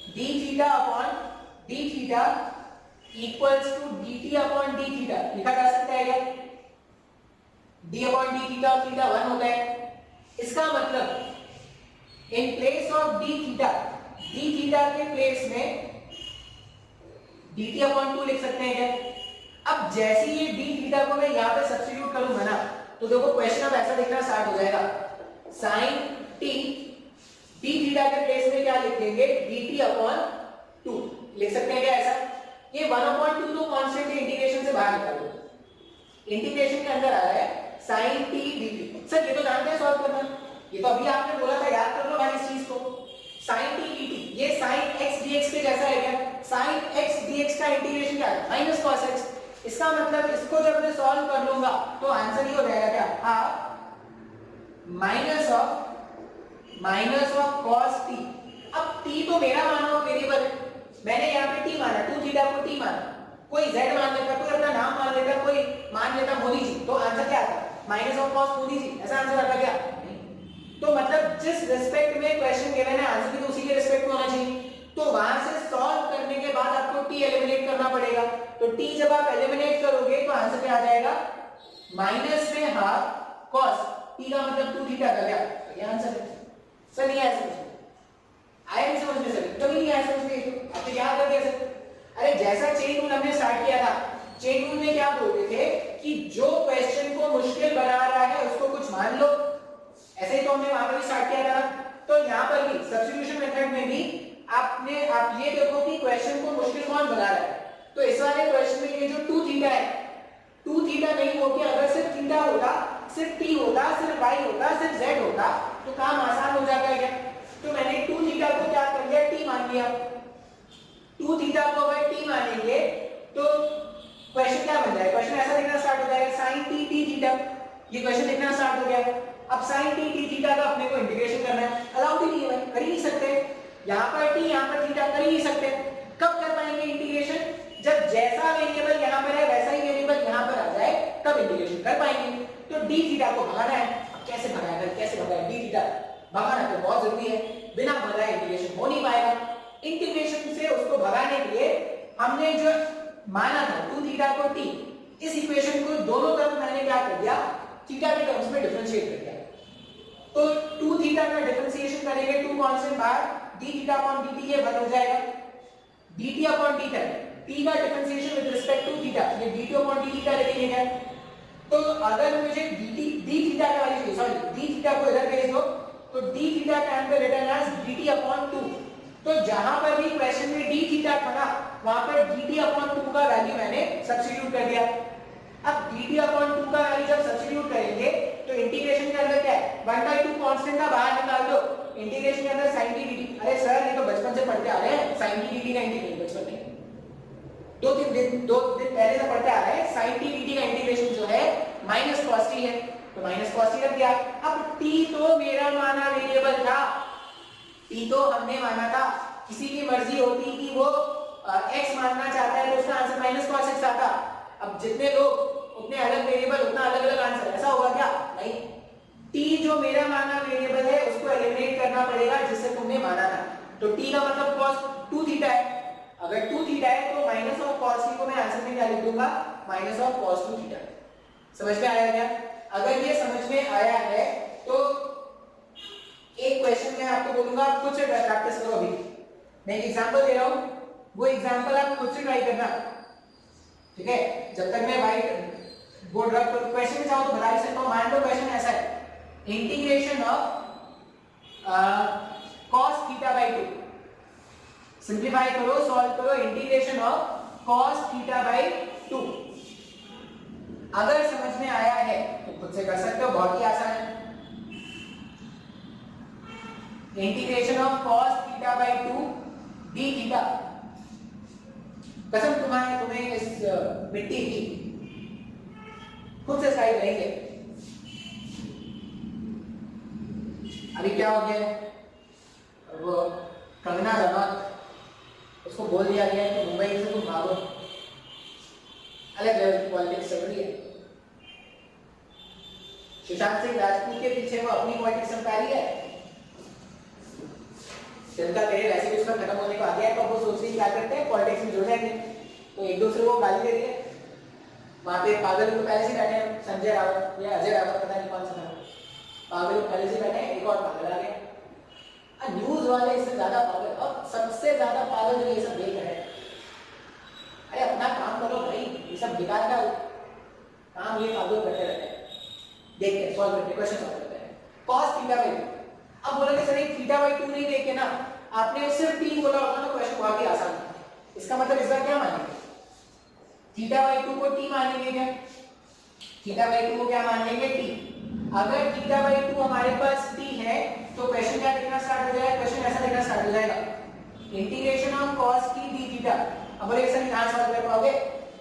d theta upon d theta equals to dt upon d theta लिखा जा सकता है क्या, d अपॉन d थीटा और थीटा 1 होता है। इसका मतलब in place of d theta के प्लेस में dt अपॉन 2 लिख सकते हैं क्या। अब जैसे ही ये d थीटा को मैं यहाँ पे सब्स्टिट्यूट करूंगा ना, तो देखो क्वेश्चन अब ऐसा दिखना स्टार्ट हो जाएगा, sin t d थीटा के प्लेस में क्या लिख देंगे, dt अपॉन 2 लिख सकते हैं क्या ऐसा। ये 1/2 तो कांस्टेंट है, इंटीग्रेशन से बाहर निकाल दो, इंटीग्रेशन के अंदर आ रहा है sin t dt। सर ये तो जानते हैं सॉल्व करना, ये तो अभी आपने बोला था, याद कर लो भाई इस चीज को, sin t dt ये sin x dx के जैसा है क्या, sin x dx का इंटीग्रेशन क्या है, माइनस cos x। इसका मतलब इसको जब मैं सॉल्व कर लूंगा तो आंसर ही हो जाएगा क्या, half minus of cos t। अब t तो मेरा माना हुआ वेरिएबल है, मैंने यहाँ पे t माना, 2 थीटा को t माना, कोई z मान लेता, कोई अपना नाम मान लेता, कोई मान लेता मोदी जी, तो आंसर क्या आता, minus of cos Modi ji, ऐसा आंसर आता क्या। तो मतलब जिस रिस्पेक्ट में क्वेश्चन गिवन है आंसर भी तो उसी के रिस्पेक्ट में होना चाहिए, तो वहां से सॉल्व करने के बाद आपको t एलिमिनेट करना पड़ेगा, तो t जब आप एलिमिनेट करोगे तो आंसर क्या आ जाएगा, माइनस में हाफ cos t का मतलब 2 थीटा का क्या, ये आंसर है। सर नहीं आया समझ, आया नहीं समझ में सर, कभी नहीं आया समझ में, आपने क्या कर दिया सर। अरे जैसा चेन रूल हमने स्टार्ट किया था, चेन रूल में क्या बोलते थे कि जो क्वेश्चन को मुश्किल बना रहा है उसको कुछ मान लो, ऐसे ही तो हमने वहां पर भी स्टार्ट किया था। तो यहाँ पर भी सब्स्टिट्यूशन मेथड में भी आप ये देखो कि क्वेश्चन को मुश्किल कौन बना रहा है, तो इस वाले क्वेश्चन में ये जो 2 थीटा है, 2 थीटा नहीं होके अगर सिर्फ थीटा होता, सिर्फ t होता, सिर्फ y होता, सिर्फ z होता, तो काम आसान हो जाता है क्या। तो मैंने 2 थीटा को क्या कर लिया, t मान लिया, 2 थीटा को अगर t मानेंगे तो क्वेश्चन क्या बन जाएगा, क्वेश्चन ऐसा लिखना स्टार्ट हो जाएगा, sin t d थीटा, ये क्वेश्चन लिखना स्टार्ट हो गया। अब sin t d थीटा का अपने को इंटीग्रेशन करना है, अलाउड ही नहीं है भाई, कर ही नहीं सकते, यहाँ पर t यहाँ पर थीटा कर ही नहीं सकते। कब कर पाएंगे इंटीग्रेशन, जब जैसा वेरिएबल यहाँ पर है वैसा ही वेरिएबल यहाँ पर आ जाए, तब इंटीग्रेशन कर पाएंगे। तो d थीटा को भगाना है, अब कैसे भगाएगा, कैसे भगाएगा, d थीटा भगाना तो बहुत जरूरी है, बिना भगाए इंटीग्रेशन हो नहीं पाएगा। इंटीग्रेशन से उसको भगाने के लिए हमने जो माना था 2 थीटा को t, इस इक्वेशन को दोनों तरफ मैंने क्या कर दिया, थीटा के टर्म्स में डिफरेंशिएट कर दिया। तो 2 थीटा का डिफरेंशिएशन करेंगे, 2 कांस्टेंट बाहर, d थीटा अपॉन dt ये 1 हो जाएगा, dt अपॉन d तक t का differentiation with respect to theta, ये dt अपॉन d थीटा लिखेंगे क्या। तो अगर मुझे dt d थीटा का वैल्यू चाहिए, सॉरी d थीटा को इधर भेज दो, तो d theta can be written as dt upon 2। तो जहां पर भी क्वेश्चन में d थीटा था वहां पर dt अपॉन 2 का वैल्यू मैंने सब्स्टिट्यूट कर दिया। अब dt अपॉन 2 का वैल्यू जब सब्स्टिट्यूट करेंगे तो इंटीग्रेशन के अंदर क्या है, 1/2 कांस्टेंट का बाहर निकाल दो, इंटीग्रेशन के अंदर sin t dt। अरे सर ये तो बचपन से पढ़ते आ रहे हैं, sin t dt का इंटीग्रेशन बचपन में 2 दिन पहले से पढ़ते आ रहे हैं, sin t dt का इंटीग्रेशन जो है माइनस cos t है, तो माइनस cos t रख दिया। अब t तो मेरा माना वेरिएबल था, t तो हमने माना था, किसी की मर्जी होती कि वो x मानना चाहता है तो उसका आंसर माइनस cos x आता। अब जितने लोग उतने अलग वेरिएबल उतना अलग अलग आंसर, ऐसा होगा क्या, नहीं। t जो मेरा माना वेरिएबल है उसको को एलिमिनेट करना पड़ेगा जिससे तुमने माना था। तो t का मतलब cos 2 थीटा है, अगर 2 थीटा है तो माइनस ऑफ cos t को मैं आंसर में क्या लिख दूंगा, माइनस ऑफ cos 2 थीटा। समझ में आया क्या? अगर ये समझ में आया है तो एक क्वेश्चन मैं आपको बोलूंगा, आप खुद से प्रैक्टिस करो। अभी मैं एक एग्जांपल दे रहा हूं, वो एग्जांपल आप खुद से ट्राई करना, ठीक है? जब तक मैं व्हाइट बोर्ड रख कर क्वेश्चन में चाहो तो बता ही सकता हूं। मान लो क्वेश्चन ऐसा है, integration of cos theta by 2, simplify करो, सॉल्व करो, integration of cos theta by 2। अगर समझ में आया है तो खुद से कर सकते हो, बहुत ही आसान है। Integration of cos theta by 2 d theta, कसम तुम्हें इस मिट्टी की, खुद से ट्राई करेंगे। अभी क्या हो गया है, वो कंगना रनौत, उसको बोल दिया गया कि मुंबई से तुम भागो, अलग लेवल की पॉलिटिक्स चल रही है। सुशांत सिंह राजपूत के पीछे वो अपनी पॉलिटिक्स चमका रही है, जनता कहे वैसे भी उसका खत्म होने को आ गया है, तो वो सोच रही क्या करते हैं, पॉलिटिक्स में जुड़ जाएंगे, तो एक दूसरे को गाली दे रही है। वहां पे पागल तो पहले से बैठे हैं, संजय रावत या अजय रावत, पता नहीं कौन सा था, पागल पहले से बैठे हैं, एक और पागल आ गया। न्यूज वाले इससे ज्यादा पागल, और सबसे ज्यादा पागल जो ये सब देख रहे हैं। अरे अपना काम करो भाई, ये सब बेकार का काम ये फालतू करते रहते हैं। देखते हैं, सॉल्व करते हैं, क्वेश्चन सॉल्व करते हैं। cos थीटा बाय 2, अब बोलोगे सर एक थीटा बाय 2 नहीं देखे ना, आपने सिर्फ t बोला होगा ना, क्वेश्चन बहुत ही आसान है। इसका मतलब इस बार क्या मानेंगे, थीटा बाय 2 को t मानेंगे क्या, थीटा बाय 2 को क्या मान लेंगे, t। अगर थीटा बाय 2 हमारे पास t है तो क्वेश्चन क्या लिखना स्टार्ट हो जाएगा, क्वेश्चन ऐसा लिखना स्टार्ट हो जाएगा, integration of cos t d theta. अब बोले सर कहां सॉल्व कर पाओगे,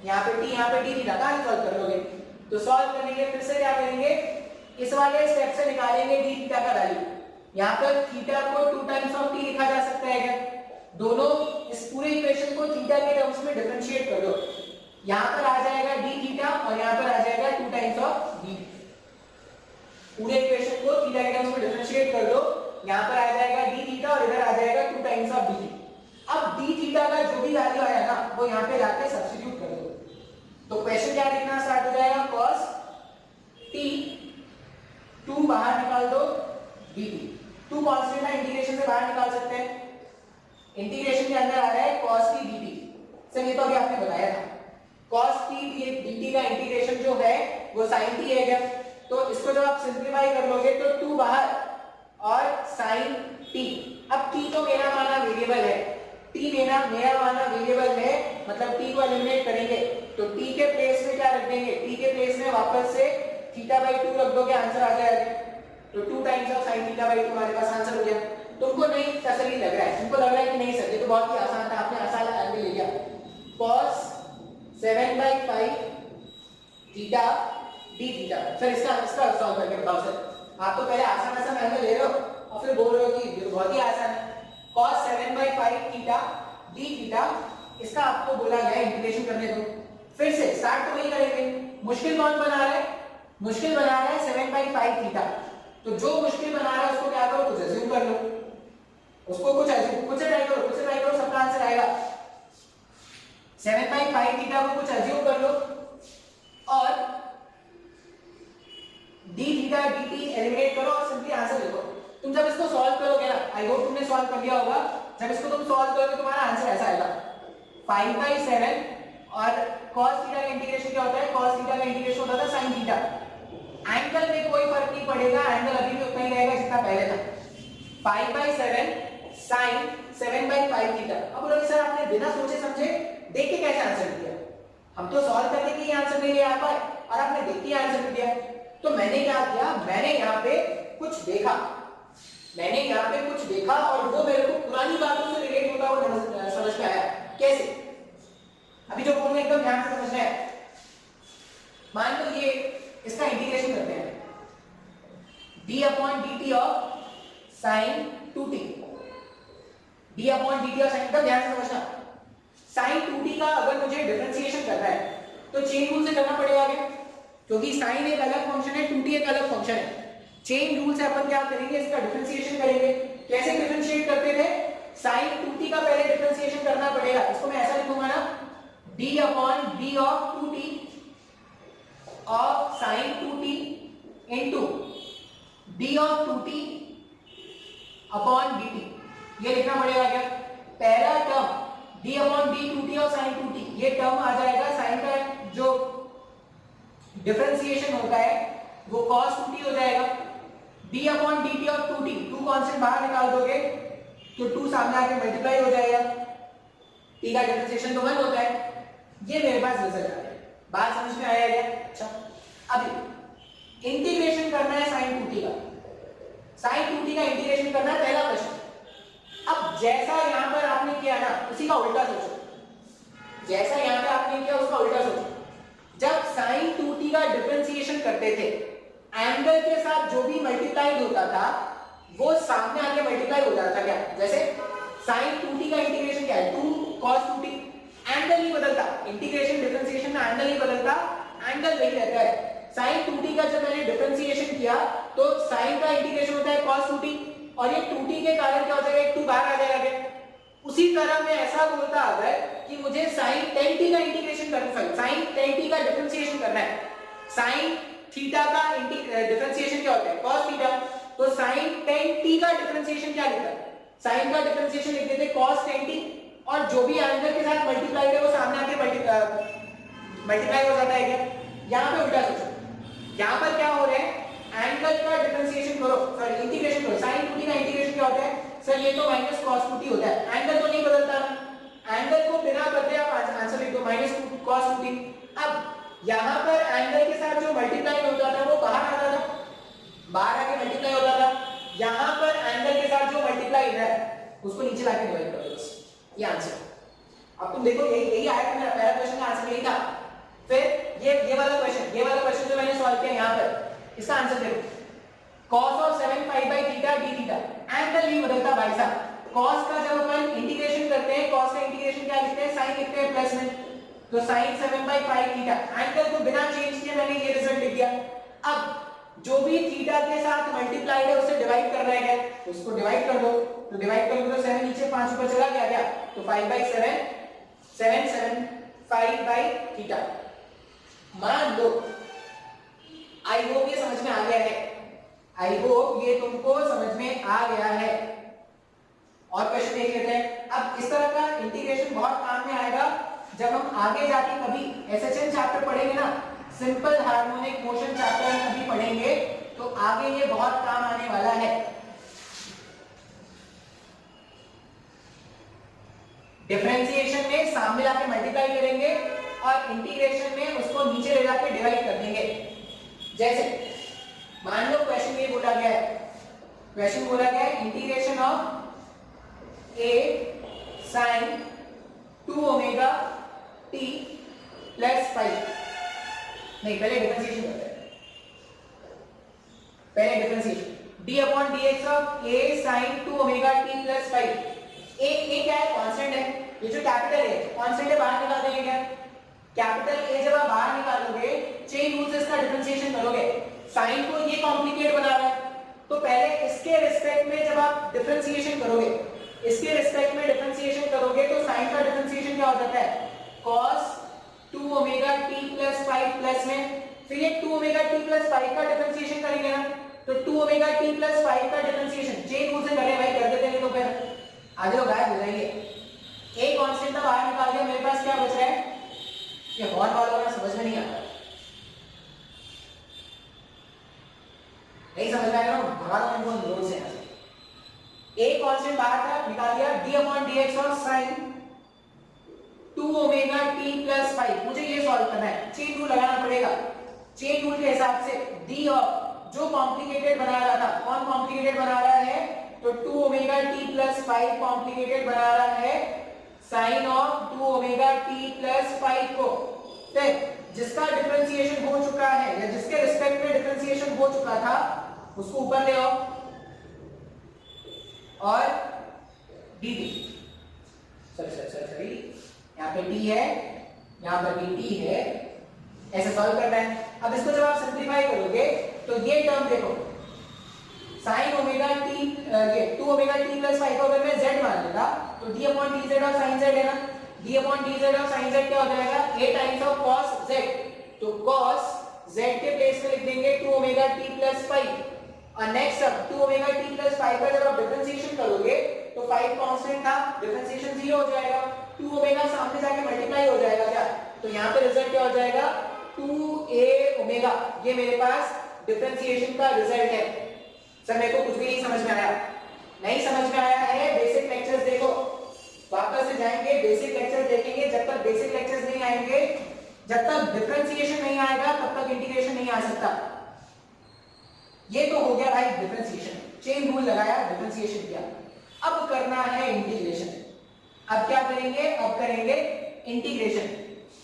यहां पे t, यहां पे d थीटा, कहां से सॉल्व कर लोगे? तो सॉल्व करने के लिए फिर से क्या करेंगे, इस वाले स्टेप से निकालेंगे d थीटा का वैल्यू। यहां पर थीटा को 2 टाइम्स ऑफ t लिखा जा सकता है क्या, दोनों इस पूरे इक्वेशन को थीटा के टर्म्स में डिफरेंशिएट कर दो, यहां पर आ जाएगा d थीटा और यहां पर आ जाएगा 2 टाइम्स ऑफ d। पूरे इक्वेशन को थीटा के टर्म्स में डिफरेंशिएट कर दो, यहां पर आ जाएगा d थीटा और इधर आ जाएगा 2 टाइम्स ऑफ d। अब d थीटा का जो भी वैल्यू आया ना, वो यहां पे लाके सब्स्टिट्यूट कर दो, तो क्वेश्चन क्या लिखना स्टार्ट हो जाएगा, cos t, 2 बाहर निकाल दो dt, 2 कांस्टेंट है, इंटीग्रेशन से बाहर निकाल सकते हैं, इंटीग्रेशन के अंदर आ रहा है cos t dt। सर ये तो अभी आपने बताया था, cos t dt का इंटीग्रेशन जो है वो sin t है क्या, तो इसको जब आप सिंपलीफाई कर लोगे तो 2 बाहर और sin t। अब t तो मेरा माना वेरिएबल है, t मेरा माना वेरिएबल है, मतलब t को एलिमिनेट करेंगे तो t के प्लेस में क्या रख देंगे, t के प्लेस में वापस से थीटा बाय 2 रख दोगे, आंसर आ जाएगा। तो 2 times of sin theta by 2 हमारे पास आंसर हो गया। तुमको नहीं तसल्ली लग रहा है, तुमको लग रहा है कि नहीं सर ये तो बहुत ही आसान था, आपने आसान एंगल ले लिया, cos 7/5 theta d theta. Sir इसका सॉल्व करके बताओ सर, आप तो पहले आसान एंगल ले रहे हो और फिर बोल रहे हो कि ये बहुत ही आसान है। cos 7/5 थीटा d थीटा, इसका आपको बोला गया है इंटीग्रेशन करने दो, फिर से स्टार्ट तो वही करेंगे। मुश्किल कौन बना रहा है, मुश्किल बना रहा है 7/5 थीटा, तो जो मुश्किल बना रहा है उसको क्या करो, कुछ अज्यूम कर लो, उसको कुछ से ट्राई करो, सबका आंसर आएगा। 7/5 थीटा को कुछ अज्यूम कर लो और d थीटा dt एलिमिनेट करो और सिंपली आंसर लिखो। तुम जब इसको सॉल्व करोगे ना, आई होप तुमने सॉल्व कर लिया होगा, जब इसको तुम सॉल्व करोगे तुम्हारा आंसर ऐसा आएगा, 5/7 और cos थीटा का इंटीग्रेशन क्या होता है, cos थीटा का इंटीग्रेशन होता था sin थीटा। एंगल में कोई फर्क नहीं पड़ेगा, एंगल अभी भी उतना ही रहेगा जितना पहले था, 5/7 sin 7/5 थीटा। अब बोलोगे सर आपने बिना सोचे समझे देख के कैसे आंसर दिया, हम तो सॉल्व करने के लिए आंसर नहीं ले आ पाए और आपने देख के आंसर दिया। तो मैंने क्या किया, मैंने यहाँ पे कुछ देखा और वो मेरे को पुरानी बातों से रिलेट होता हुआ समझ में आया। कैसे, अभी जो बोलूंगा एकदम ध्यान से समझना है। मान लो ये इसका इंटीग्रेशन करते हैं, d/dt of sin 2t, d/dt of sin, ध्यान से समझना, sin 2t का अगर मुझे डिफरेंशिएशन करना है तो चेन रूल से करना पड़ेगा क्या, क्योंकि sin एक अलग फंक्शन है, 2t एक अलग फंक्शन है। चेन रूल से अपन क्या करेंगे, इसका डिफरेंशिएशन करेंगे। कैसे डिफरेंशिएट करते थे, sin 2t का पहले डिफरेंशिएशन करना पड़ेगा। इसको मैं ऐसा लिखूंगा ना, d upon b of 2t of sin 2t into d of 2t upon dt, ये लिखना पड़ेगा क्या। पहला टर्म d अपॉन d 2t और sin 2t, ये टर्म आ जाएगा sin का जो डिफरेंशिएशन होता है वो cos 2t हो जाएगा। d upon dt of 2t, 2 constant बाहर निकाल दोगे तो 2 सामने आके मल्टीप्लाई हो जाएगा, t का डिफरेंशिएशन तो 1 होता है। ये मेरे पास रिजल्ट आ गया, बात समझ में आया क्या। अच्छा, अभी इंटीग्रेशन करना है sin 2t का, sin 2t का इंटीग्रेशन करना है, पहला क्वेश्चन। अब जैसा यहां पर आपने किया ना, उसी का उल्टा सोचो, जैसा यहां पे आपने किया उसका उल्टा सोचो। जब sin 2t का डिफरेंशिएशन करते थे, एंगल के साथ जो भी मल्टीप्लाई होता था वो सामने आके मल्टीप्लाई हो जाता था क्या। जैसे sin 2t का इंटीग्रेशन क्या है, 2 cos 2t, एंगल नहीं बदलता, इंटीग्रेशन डिफरेंशिएशन में एंगल नहीं बदलता, एंगल वही रहता है। sin 2t का जब मैंने डिफरेंशिएशन किया तो sin का इंटीग्रेशन होता है cos 2t, और ये 2t के कारण क्या हो जाएगा, एक 2 बाहर आ जाएगा क्या। उसी तरह मैं ऐसा बोलता अगर कि मुझे sin 10t का इंटीग्रेशन करना है, sin 10t का डिफरेंशिएशन करना है, sin थीटा का डिफरेंशिएशन क्या होता है, cos थीटा, तो sin 10t का डिफरेंशिएशन क्या लिखा है, sin का डिफरेंशिएशन लिख देते cos 10t, और जो भी एंगल के साथ मल्टीप्लाई है वो सामने आके मल्टीप्लाई हो जाता है क्या। यहां पे उल्टा सोचो, यहां पर क्या हो रहा है, एंगल का डिफरेंशिएशन करो, सॉरी इंटीग्रेशन करो, sin 2t का इंटीग्रेशन क्या होता है, सर ये तो माइनस cos 2t होता है, एंगल तो नहीं बदलता, एंगल को बिना बदले आप आंसर लिख दो माइनस cos 2t। अब यहां पर एंगल के साथ जो मल्टीप्लाई होता था वो बाहर आता था, बाहर आके मल्टीप्लाई होता था, यहां पर एंगल के साथ जो मल्टीप्लाई है उसको नीचे लाके डिवाइड कर दो, बस ये आंसर। अब तुम देखो यही आया था, मेरा पहला क्वेश्चन का आंसर यही था। फिर ये वाला क्वेश्चन जो मैंने सॉल्व किया यहां पर, इसका आंसर देखो, cos of 7 pi by theta d theta, angle नहीं बदलता भाई साहब। cos का जब अपन इंटीग्रेशन करते हैं, cos का इंटीग्रेशन क्या लिखते हैं, sin लिखते हैं प्लस में, तो sin 7 by pi theta, angle को बिना चेंज किए मैंने ये रिजल्ट लिख दिया। अब जो भी थीटा के साथ मल्टीप्लाइड है उसे डिवाइड करना है क्या, उसको डिवाइड कर दो, तो डिवाइड करोगे तो 7 नीचे 5 ऊपर चला गया क्या, तो 5 by 7 7 7 5 by थीटा। मान लो, आई होप ये समझ में आ गया है, आई होप ये तुमको समझ में आ गया है। और क्वेश्चन देख लेते हैं। अब इस तरह का इंटीग्रेशन बहुत काम में आएगा जब हम आगे जाके कभी एसएचएन चैप्टर पढ़ेंगे ना, सिंपल हार्मोनिक मोशन चैप्टर कभी पढ़ेंगे तो आगे ये बहुत काम आने वाला है। डिफरेंशिएशन में सामने लाके मल्टीप्लाई करेंगे और इंटीग्रेशन में उसको नीचे ले जाके डिवाइड कर देंगे। जैसे मान लो क्वेश्चन ये बोला गया है, क्वेश्चन बोला गया है integration of a sin 2 omega t plus 5, नहीं पहले डिफरेंशिएशन करते हैं, पहले differentiation d upon dx of a sin 2 omega t plus 5। a क्या है, कांस्टेंट है, ये जो कैपिटल है कांस्टेंट है, बाहर निकाल देंगे क्या, कैपिटल A जब आप बाहर निकालोगे, चेन रूल से इसका डिफरेंशिएशन करोगे, साइन को ये कॉम्प्लिकेट बना रहा है, तो पहले इसके रिस्पेक्ट में जब आप डिफरेंशिएशन करोगे, इसके रिस्पेक्ट में डिफरेंशिएशन करोगे तो साइन का डिफरेंशिएशन क्या हो जाता है, cos 2 omega t plus 5 plus में, फिर ये 2 ओमेगा t प्लस 5 का डिफरेंशिएशन करेंगे ना, तो 2 ओमेगा t प्लस 5 का डिफरेंशिएशन चेन रूल से करें भाई, कर देते हैं, तो फिर आगे लोग गायब हो जाएंगे। एक कांस्टेंट का बाहर निकाल दिया, मेरे पास क्या बच रहा है, ये हॉर्न वालों को समझ में नहीं आता, नहीं समझ में आएगा ना, भगा दो इनको नोट से। एक कांस्टेंट बाहर था, निकाल दिया, d अपॉन dx और sin 2 ओमेगा t प्लस 5, मुझे ये सॉल्व करना है, चेन रूल लगाना पड़ेगा। चेन रूल के हिसाब से d और जो कॉम्प्लिकेटेड बना रहा था, कौन कॉम्प्लिकेटेड बना रहा है, तो 2 ओमेगा t प्लस 5 कॉम्प्लिकेटेड बना रहा है sin of 2 omega t plus 5 को। फिर जिसका डिफरेंशिएशन हो चुका है या जिसके रिस्पेक्ट में डिफरेंशिएशन हो चुका था उसको ऊपर ले आओ और dt, सॉरी यहाँ पे t है, यहाँ पर भी t है, ऐसे सॉल्व करना है। अब इसको जब आप सिंपलीफाई करोगे तो ये टर्म देखो, साइन ओमेगा टी ये 2 ओमेगा टी प्लस 5 को अगर मैं z मान लेता तो d upon dz of sin z है ना, d upon dz of sin z क्या हो जाएगा a times of cos z, तो cos z के प्लेस पे लिख देंगे 2 ओमेगा टी प्लस 5 और नेक्स्ट अब 2 ओमेगा टी प्लस 5 का जब आप डिफरेंशिएशन करोगे तो 5 कांस्टेंट था, डिफरेंशिएशन 0 हो जाएगा, 2 ओमेगा सामने जाके मल्टीप्लाई हो जाएगा क्या, तो यहाँ पे रिजल्ट क्या हो जाएगा 2a ओमेगा, ये मेरे पास डिफरेंशिएशन का रिजल्ट है। सर मेरे को कुछ भी नहीं समझ में आया, नहीं समझ में आया है बेसिक लेक्चर्स देखो, वापस से जाएंगे बेसिक लेक्चर्स देखेंगे, जब तक बेसिक लेक्चर्स नहीं आएंगे, जब तक डिफरेंशिएशन नहीं आएगा तब तक इंटीग्रेशन नहीं आ सकता। ये तो हो गया भाई डिफरेंशिएशन, चेन रूल लगाया, डिफरेंशिएशन किया, अब करना है इंटीग्रेशन। अब क्या करेंगे, अब करेंगे इंटीग्रेशन।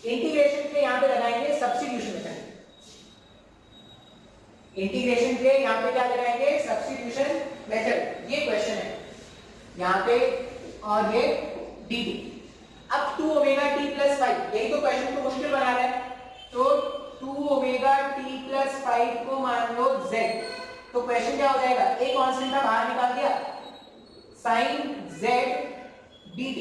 इंटीग्रेशन के यहां पे लगाएंगे सब्स्टिट्यूशन मेथड, इंटीग्रेशन के यहां पे क्या लगाएंगे सब्स्टिट्यूशन मेथड, ये क्वेश्चन है यहां पे, और ये dt। अब 2 ओमेगा t प्लस 5, यही तो क्वेश्चन को मुश्किल बना रहा है, तो 2 ओमेगा t प्लस 5 को मान लो z, तो क्वेश्चन क्या हो जाएगा, एक कांस्टेंट था बाहर निकाल दिया, sin z dt,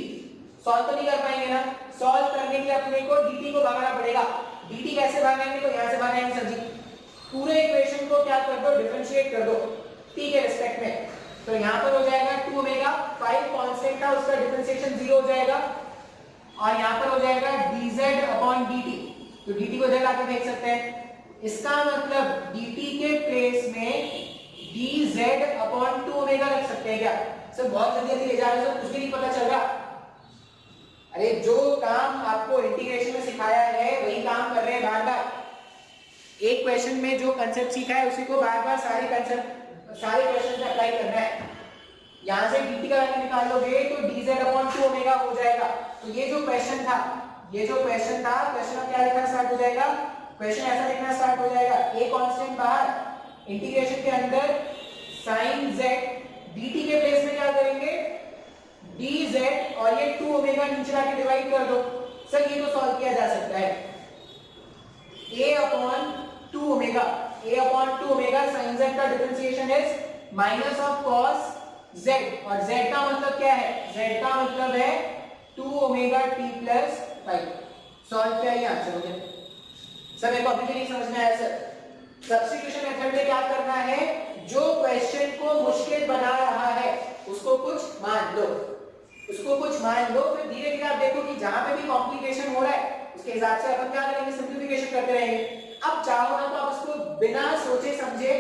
सॉल्व तो नहीं कर पाएंगे ना, सॉल्व करने के लिए अपने को dt को भागना पड़ेगा, dt कैसे भागेंगे, तो यहां से भागेंगे सर जी, पूरे इक्वेशन को क्या कर दो, डिफरेंशिएट कर दो t के रिस्पेक्ट में, तो यहां पर हो जाएगा 2 ओमेगा 5 कांस्टेंट था उसका डिफरेंशिएशन 0 हो जाएगा, और यहां पर हो जाएगा dz अपॉन dt, तो dt को इधर लाके देख सकते हैं, इसका मतलब dt के प्लेस में dz अपॉन 2 ओमेगा रख सकते हैं क्या, सर बहुत जल्दी जल्दी ले जा रहे हो सर, कुछ भी नहीं पता चल रहा। अरे जो काम आपको इंटीग्रेशन में सिखाया है वही काम कर रहे हैं बार बार, एक क्वेश्चन में जो कंसेप्ट सीखा है उसी को बार बार सारे क्वेश्चन में अप्लाई करना है। यहां से dt का वैल्यू निकालोगे तो dz अपॉन 2 ओमेगा हो जाएगा, तो ये जो क्वेश्चन था, क्वेश्चन अब क्या लिखना स्टार्ट हो जाएगा, क्वेश्चन ऐसा लिखना स्टार्ट हो जाएगा, a कांस्टेंट बाहर, इंटीग्रेशन के अंदर sin z dt के प्लेस में क्या करेंगे dz, और ये 2 ओमेगा नीचे लाके डिवाइड कर दो, सर ये तो सॉल्व किया जा सकता है, a upon 2 omega, sin z का differentiation is minus of cos z, और z का मतलब क्या है, z का मतलब है 2 ओमेगा t प्लस 5, सॉल्व किया, ये आंसर हो गया। सर मेरे को अभी भी नहीं समझ में आया सर, सब्स्टिट्यूशन मेथड में क्या करना है, जो क्वेश्चन को मुश्किल बना रहा है उसको कुछ मान लो, फिर धीरे धीरे आप देखो कि जहां पे भी कॉम्प्लिकेशन हो रहा है उसके हिसाब से अपन क्या करेंगे, सिंप्लीफिकेशन करते रहेंगे। अब चाहो ना तो आप उसको बिना सोचे समझे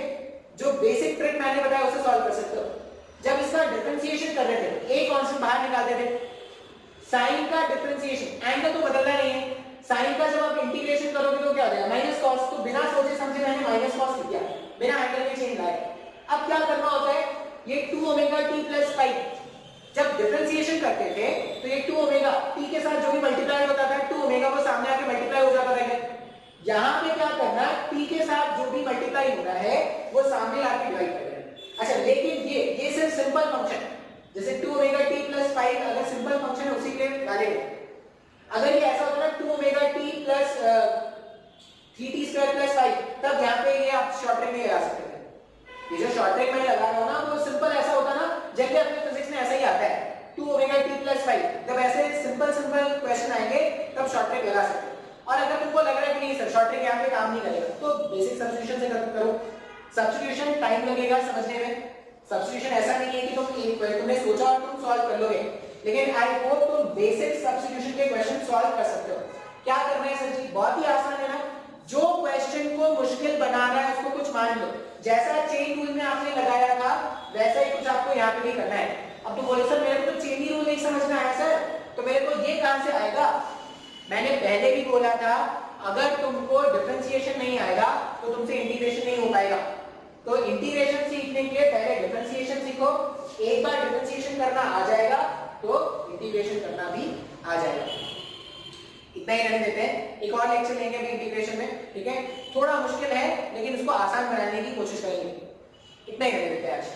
जो बेसिक ट्रिक मैंने बताया उसे सॉल्व कर सकते हो। जब इसका डिफरेंशिएशन कर रहे थे, एक कांस्टेंट बाहर निकालते थे, साइन का डिफरेंशिएशन, एंगल तो बदलना नहीं है, साइन का जब आप इंटीग्रेशन करोगे तो क्या हो जाएगा माइनस कॉस, तो बिना सोचे समझे मैंने माइनस कॉस लिख दिया, बिना एंगल में चेंज लाए। अब क्या करना होता है, ये 2 ओमेगा t प्लस 5 जब डिफरेंशिएशन करते थे तो ये 2 ओमेगा t के साथ जो भी मल्टीप्लाई होता था 2 ओमेगा वो सामने आके मल्टीप्लाई हो जाता था। यहां पे क्या करना है, t के साथ जो भी मल्टीप्लाई हो रहा है वो सामने लाके डिवाइड कर देना। अच्छा लेकिन ये सिर्फ सिंपल फंक्शन, जैसे 2 ओमेगा t प्लस 5 अगर सिंपल फंक्शन है उसी के लिए डालेंगे। अगर ये ऐसा होता ना 2 omega t plus 3t square plus 5, तब यहां पे ये आप शॉर्ट ट्रिक में लगा सकते थे। ये जो शॉर्ट ट्रिक में लगा रहा हूं ना वो सिंपल ऐसा होता ना, जैसे अपने फिजिक्स में ऐसा ही आता है 2 ओमेगा t प्लस 5, जब ऐसे सिंपल क्वेश्चन आएंगे तब शॉर्ट ट्रिक लगा सकते हैं। और अगर तुमको लग रहा है कि नहीं सर शॉर्ट ट्रिक यहां पे काम नहीं करेगा तो बेसिक सब्स्टिट्यूशन से करो। सब्स्टिट्यूशन टाइम लगेगा समझने में, सब्स्टिट्यूशन ऐसा नहीं है कि तुमने सोचा और तुम सॉल्व कर लोगे, लेकिन आई होप तुम बेसिक सब्स्टिट्यूशन के क्वेश्चन सॉल्व कर सकते हो। क्या करना है सर जी, बहुत ही आसान है ना, जो क्वेश्चन को मुश्किल बना रहा है उसको कुछ मान लो, जैसा चेन रूल में आपने लगाया था वैसा ही कुछ आपको यहाँ पे भी करना है। अब तो बोले सर मेरे को तो चेन रूल नहीं समझ में आया सर, तो मेरे को ये कहां से आएगा, मैंने पहले भी बोला था अगर तुमको डिफरेंशिएशन नहीं आएगा तो तुमसे इंटीग्रेशन नहीं हो पाएगा। तो इंटीग्रेशन सीखने के लिए पहले डिफरेंशिएशन सीखो, एक बार डिफरेंशिएशन करना आ जाएगा तो इंटीग्रेशन करना भी आ जाएगा। इतना ही रहने देते हैं, एक और लेक्चर लेंगे अभी इंटीग्रेशन में, ठीक है। थोड़ा मुश्किल है लेकिन इसको आसान बनाने की कोशिश करेंगे। इतना ही रहने देते हैं आज।